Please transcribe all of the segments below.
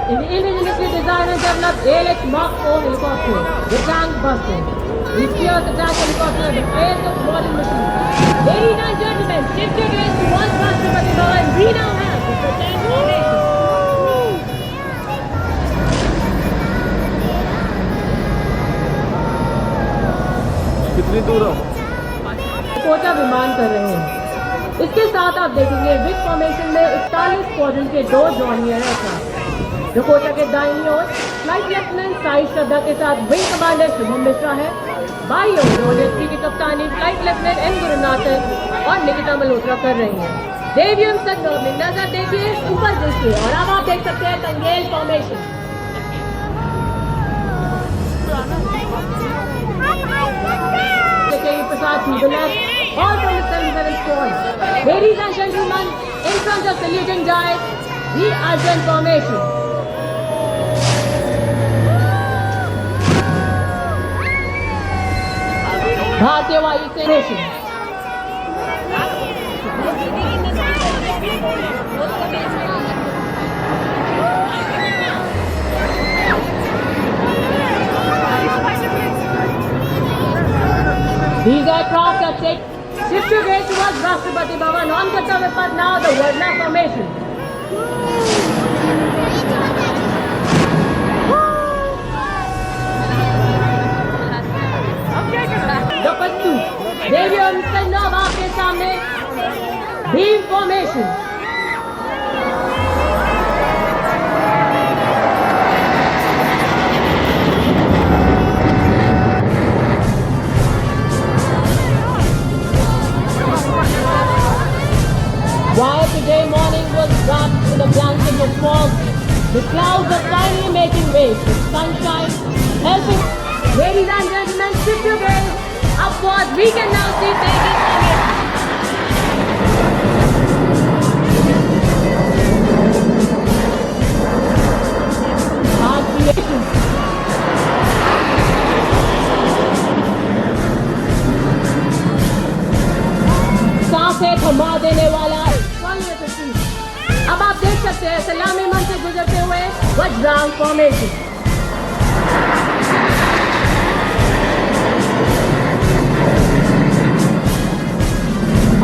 in the indigenously designed and developed ALX Mark IV helicopter, the tank buster. We steers the tank helicopter at the face of modern machines. Ladies and gentlemen, shift your gaze towards Rashtrapati Bhavan. We now have the pretend formation. कितनी दूर हो? कोटा विमान कर रहे हैं। इसके साथ आप देखेंगे विक फॉर्मेशन में 41 क्वाड्रेंट के 2 जॉनियर एयरक्राफ्ट। जो कोटा के दाईं ओर फ्लाइट लेफ्टिनेंट साई श्रद्धा के साथ विंग कमांडर शुभम मिश्रा है। बाईं ओर OJ-3 की कप्तानी फ्लाइट लेफ्टिनेंट एन गुरुनाथन और निकिता मल्होत्रा कर रही हैं। देवियम संगम में नजर देखिए, ऊपर देखिए और अब आप देख सकते हैं कंगेल formation. Prasad to the left, all from the 77 squad. Ladies and gentlemen, in front of saluting guys, the Arjun formation. Bharatiya Vayu Station. These aircraft are take shift your gaze towards Rashtrapati Bhavan on Kartavya Path now, the Varna formation. The Pattu, Deviam Sannam आपके सामने, beam formation. While today morning was wrapped in a blanket of fog, the clouds are finally making way with sunshine, helping. Ladies and gentlemen, shift your gaze upwards. We can now see taking सांसें थमा देने वाला। अब आप देख सकते हैं सलामी मन से गुजरते हुए Vajrang formation.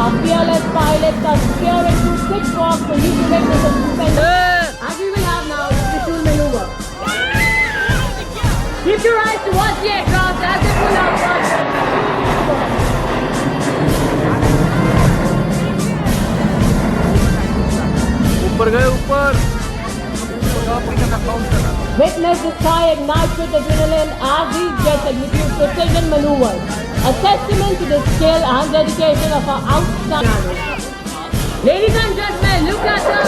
Our fearless pilots are steering through thick fog for you to witness a stupendous, as we will have now, Trishul maneuver. Keep your eyes towards the aircraft as they pull out. ऊपर गए ऊपर। Witness the sky ignite with adrenaline as these jets execute precision maneuvers, a testament to the skill and dedication of our outstanding. Ladies and gentlemen, look at the